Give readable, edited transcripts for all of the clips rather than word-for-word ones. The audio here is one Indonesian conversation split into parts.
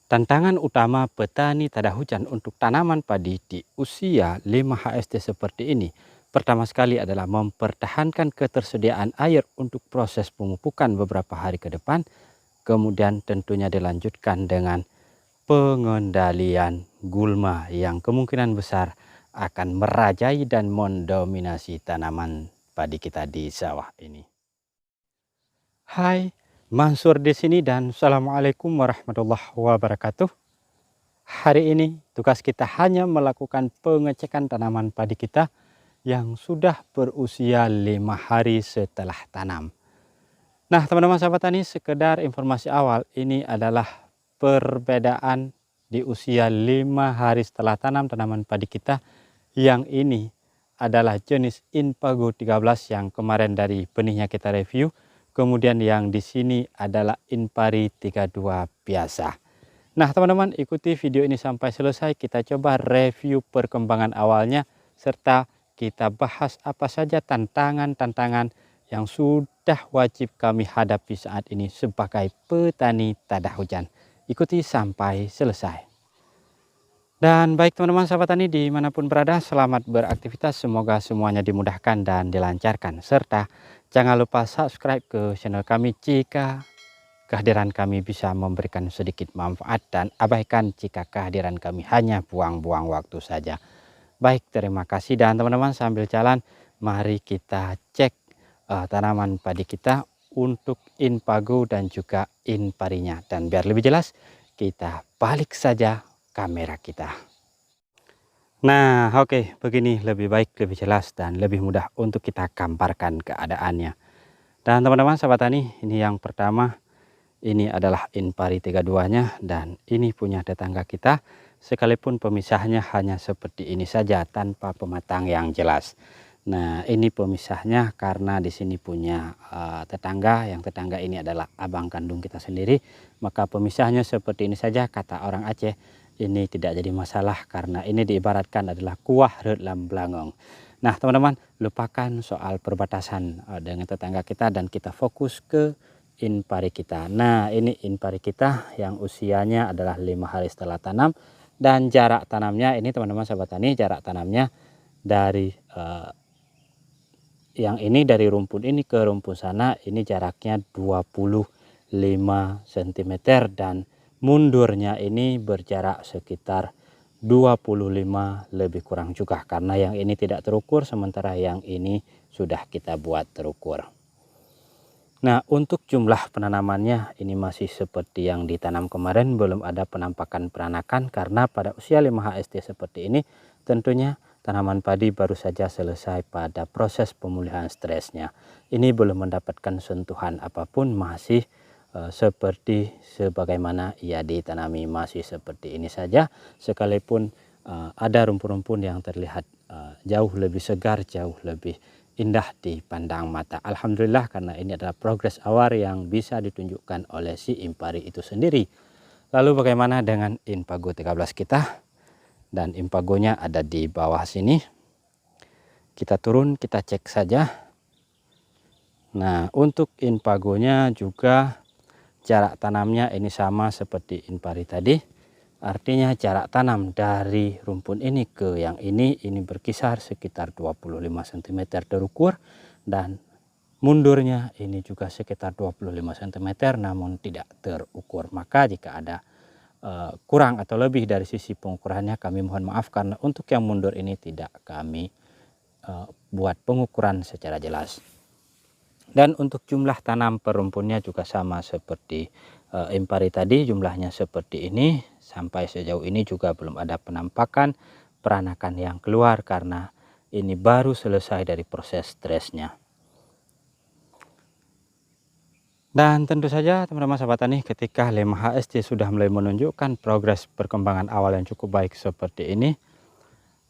Tantangan utama petani tada hujan untuk tanaman padi di usia 5 HST seperti ini, pertama sekali adalah mempertahankan ketersediaan air untuk proses pemupukan beberapa hari ke depan, kemudian tentunya dilanjutkan dengan pengendalian gulma yang kemungkinan besar akan merajai dan mendominasi tanaman padi kita di sawah ini. Hai, Mansur di sini dan Assalamualaikum warahmatullahi wabarakatuh. Hari ini tugas kita hanya melakukan pengecekan tanaman padi kita yang sudah berusia 5 hari setelah tanam. Nah, teman-teman sahabat tani, sekedar informasi awal, ini adalah perbedaan di usia 5 hari setelah tanam tanaman padi kita. Yang ini adalah jenis Inpago 13 yang kemarin dari benihnya kita review. Kemudian yang di sini adalah Inpari 32 biasa. Nah, teman-teman, ikuti video ini sampai selesai. Kita coba review perkembangan awalnya serta kita bahas apa saja tantangan-tantangan yang sudah wajib kami hadapi saat ini sebagai petani tada hujan. Ikuti sampai selesai. Dan baik teman-teman sahabat tani dimanapun berada, selamat beraktivitas. Semoga semuanya dimudahkan dan dilancarkan. Serta jangan lupa subscribe ke channel kami jika kehadiran kami bisa memberikan sedikit manfaat, dan abaikan jika kehadiran kami hanya buang-buang waktu saja. Baik, terima kasih. Dan teman-teman sambil jalan, mari kita cek tanaman padi kita untuk Inpago dan juga Inparinya. Dan biar lebih jelas, kita balik saja kamera kita. Nah, oke, begini lebih baik, lebih jelas dan lebih mudah untuk kita gambarkan keadaannya. Dan teman-teman sahabat tani, ini yang pertama, ini adalah Inpari 32-nya dan ini punya tetangga kita. Sekalipun pemisahnya hanya seperti ini saja tanpa pematang yang jelas. Nah, ini pemisahnya karena di sini punya tetangga, yang tetangga ini adalah abang kandung kita sendiri. Maka pemisahnya seperti ini saja, kata orang Aceh. Ini tidak jadi masalah karena ini diibaratkan adalah kuah lam belangong. Nah, teman-teman, lupakan soal perbatasan dengan tetangga kita dan kita fokus ke Inpari kita. Nah, ini Inpari kita yang usianya adalah 5 hari setelah tanam. Dan jarak tanamnya ini teman-teman sahabat tani, jarak tanamnya dari yang ini dari rumpun ini ke rumpun sana, ini jaraknya 25 cm dan mundurnya ini berjarak sekitar 25 lebih kurang juga, karena yang ini tidak terukur sementara yang ini sudah kita buat terukur. Nah, untuk jumlah penanamannya ini masih seperti yang ditanam kemarin, belum ada penampakan peranakan karena pada usia 5 HST seperti ini tentunya tanaman padi baru saja selesai pada proses pemulihan stresnya. Ini belum mendapatkan sentuhan apapun, masih seperti sebagaimana ia ditanami, masih seperti ini saja. Sekalipun ada rumpun-rumpun yang terlihat jauh lebih segar, jauh lebih indah dipandang mata. Alhamdulillah, karena ini adalah progres awal yang bisa ditunjukkan oleh si Inpari itu sendiri. Lalu bagaimana dengan Inpago 13 kita? Dan Inpagonya ada di bawah sini. Kita turun, kita cek saja. Nah, untuk Inpagonya juga jarak tanamnya ini sama seperti Inpari tadi. Artinya jarak tanam dari rumpun ini ke yang ini berkisar sekitar 25 cm terukur, dan mundurnya ini juga sekitar 25 cm namun tidak terukur. Maka jika ada kurang atau lebih dari sisi pengukurannya, kami mohon maaf karena untuk yang mundur ini tidak kami buat pengukuran secara jelas. Dan untuk jumlah tanam per rumpunnya juga sama seperti Inpari tadi, jumlahnya seperti ini. Sampai sejauh ini juga belum ada penampakan peranakan yang keluar karena ini baru selesai dari proses stresnya. Dan tentu saja teman-teman sahabat tani, ketika 5 HST sudah mulai menunjukkan progres perkembangan awal yang cukup baik seperti ini,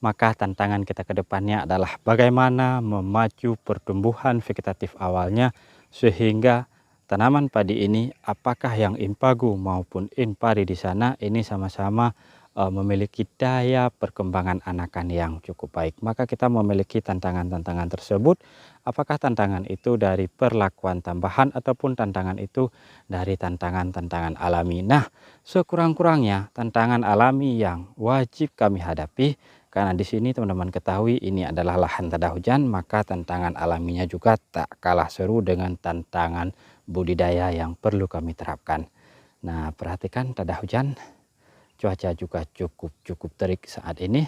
maka tantangan kita ke depannya adalah bagaimana memacu pertumbuhan vegetatif awalnya sehingga tanaman padi ini, apakah yang Inpago maupun Inpari di sana, ini sama-sama memiliki daya perkembangan anakan yang cukup baik. Maka kita memiliki tantangan-tantangan tersebut. Apakah tantangan itu dari perlakuan tambahan ataupun tantangan itu dari tantangan-tantangan alami. Nah, sekurang-kurangnya tantangan alami yang wajib kami hadapi, karena di sini teman-teman ketahui ini adalah lahan tada hujan, maka tantangan alaminya juga tak kalah seru dengan tantangan budidaya yang perlu kami terapkan. Nah, perhatikan tada hujan. Cuaca juga cukup terik saat ini.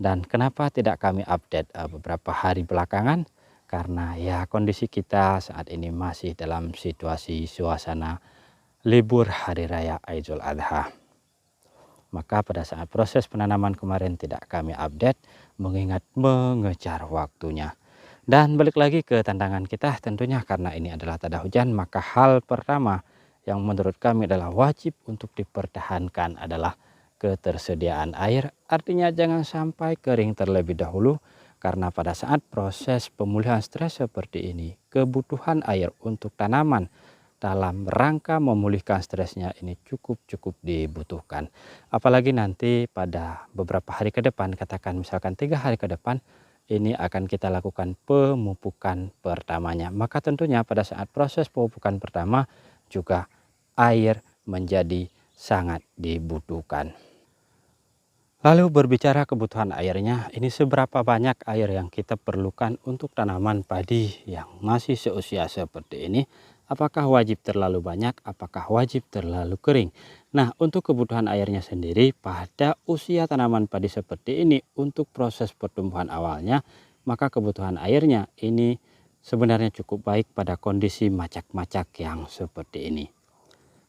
Dan kenapa tidak kami update beberapa hari belakangan? Karena ya kondisi kita saat ini masih dalam situasi suasana libur hari raya Idul Adha. Maka pada saat proses penanaman kemarin tidak kami update mengingat mengejar waktunya. Dan balik lagi ke tantangan kita, tentunya karena ini adalah tada hujan, maka hal pertama yang menurut kami adalah wajib untuk dipertahankan adalah ketersediaan air. Artinya jangan sampai kering terlebih dahulu, karena pada saat proses pemulihan stres seperti ini, kebutuhan air untuk tanaman dalam rangka memulihkan stresnya ini cukup dibutuhkan. Apalagi nanti pada beberapa hari ke depan, katakan misalkan 3 hari ke depan, ini akan kita lakukan pemupukan pertamanya. Maka tentunya pada saat proses pemupukan pertama juga air menjadi sangat dibutuhkan. Lalu berbicara kebutuhan airnya, ini seberapa banyak air yang kita perlukan untuk tanaman padi yang masih seusia seperti ini? Apakah wajib terlalu banyak? Apakah wajib terlalu kering? Nah, untuk kebutuhan airnya sendiri pada usia tanaman padi seperti ini untuk proses pertumbuhan awalnya, maka kebutuhan airnya ini sebenarnya cukup baik pada kondisi macak-macak yang seperti ini.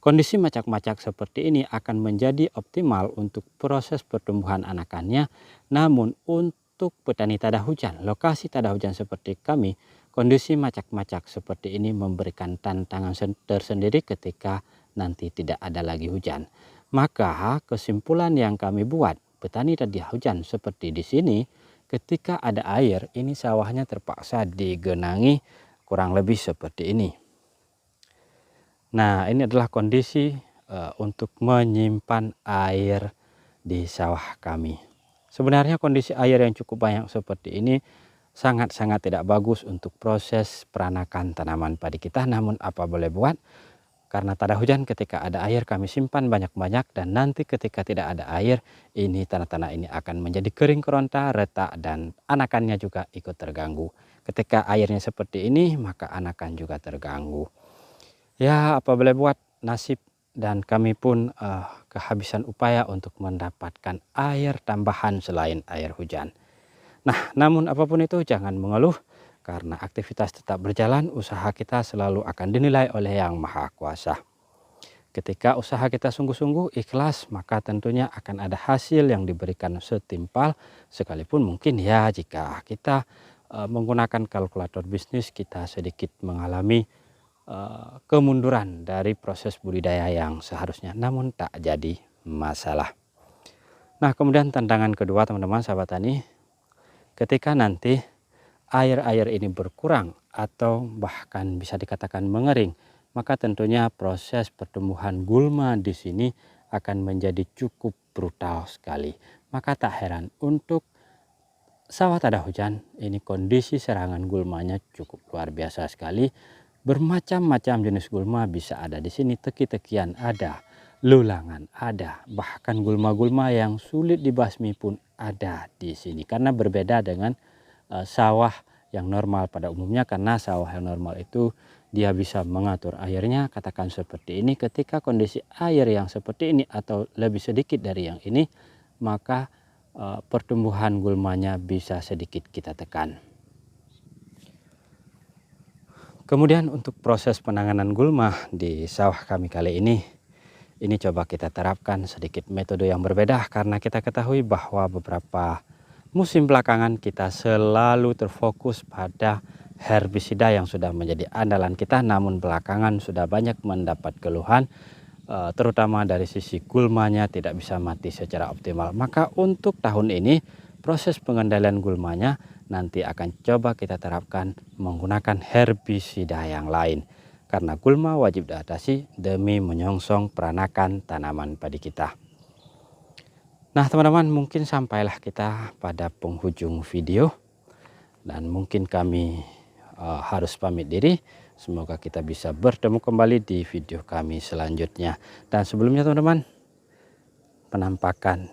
Kondisi macak-macak seperti ini akan menjadi optimal untuk proses pertumbuhan anakannya. Namun untuk petani tada hujan, lokasi tada hujan seperti kami, kondisi macak-macak seperti ini memberikan tantangan tersendiri ketika nanti tidak ada lagi hujan. Maka kesimpulan yang kami buat, petani tada hujan seperti di sini, ketika ada air, ini sawahnya terpaksa digenangi kurang lebih seperti ini. Nah, ini adalah kondisi untuk menyimpan air di sawah kami. Sebenarnya kondisi air yang cukup banyak seperti ini sangat-sangat tidak bagus untuk proses peranakan tanaman padi kita. Namun apa boleh buat, karena tada hujan ketika ada air kami simpan banyak-banyak, dan nanti ketika tidak ada air, ini tanah-tanah ini akan menjadi kering keronta, retak, dan anakannya juga ikut terganggu. Ketika airnya seperti ini, maka anakan juga terganggu. Ya, apa boleh buat, nasib, dan kami pun kehabisan upaya untuk mendapatkan air tambahan selain air hujan. Nah, namun apapun itu jangan mengeluh, karena aktivitas tetap berjalan, usaha kita selalu akan dinilai oleh Yang Maha Kuasa. Ketika usaha kita sungguh-sungguh ikhlas, maka tentunya akan ada hasil yang diberikan setimpal, sekalipun mungkin ya jika kita menggunakan kalkulator bisnis, kita sedikit mengalami kemunduran dari proses budidaya yang seharusnya, namun tak jadi masalah. Nah, kemudian tantangan kedua teman-teman sahabat tani, ketika nanti air-air ini berkurang atau bahkan bisa dikatakan mengering, maka tentunya proses pertumbuhan gulma di sini akan menjadi cukup brutal sekali. Maka tak heran untuk sawah tada hujan ini kondisi serangan gulmanya cukup luar biasa sekali. Bermacam-macam jenis gulma bisa ada di sini, teki-tekian ada, lulangan ada, bahkan gulma-gulma yang sulit dibasmi pun ada di sini. Karena berbeda dengan sawah yang normal pada umumnya, karena sawah yang normal itu dia bisa mengatur airnya, katakan seperti ini. Ketika kondisi air yang seperti ini atau lebih sedikit dari yang ini, maka pertumbuhan gulmanya bisa sedikit kita tekan. Kemudian untuk proses penanganan gulma di sawah kami kali ini coba kita terapkan sedikit metode yang berbeda, karena kita ketahui bahwa beberapa musim belakangan kita selalu terfokus pada herbisida yang sudah menjadi andalan kita, namun belakangan sudah banyak mendapat keluhan, terutama dari sisi gulmanya tidak bisa mati secara optimal. Maka untuk tahun ini proses pengendalian gulmanya nanti akan coba kita terapkan menggunakan herbisida yang lain, karena gulma wajib diatasi demi menyongsong peranakan tanaman padi kita. Nah teman-teman, mungkin sampailah kita pada penghujung video. Dan mungkin kami harus pamit diri. Semoga kita bisa bertemu kembali di video kami selanjutnya. Dan sebelumnya teman-teman, penampakan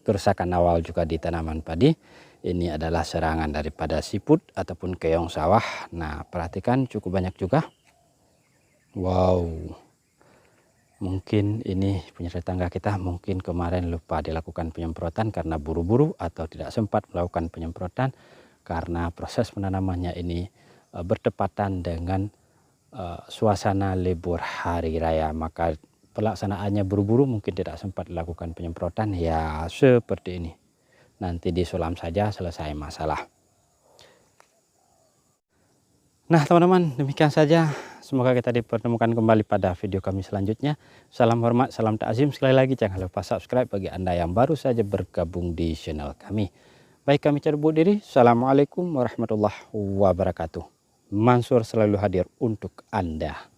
kerusakan awal juga di tanaman padi. Ini adalah serangan daripada siput ataupun keong sawah. Nah perhatikan, cukup banyak juga. Wow, mungkin ini punya tetangga kita mungkin kemarin lupa dilakukan penyemprotan karena buru-buru atau tidak sempat melakukan penyemprotan karena proses penanamannya ini bertepatan dengan suasana libur hari raya, maka pelaksanaannya buru-buru, mungkin tidak sempat dilakukan penyemprotan. Ya seperti ini, nanti disulam saja selesai masalah. Nah teman-teman, demikian saja. Semoga kita dipertemukan kembali pada video kami selanjutnya. Salam hormat, salam takzim. Sekali lagi jangan lupa subscribe bagi Anda yang baru saja bergabung di channel kami. Baik, kami cabut diri. Assalamualaikum warahmatullahi wabarakatuh. Mansur selalu hadir untuk Anda.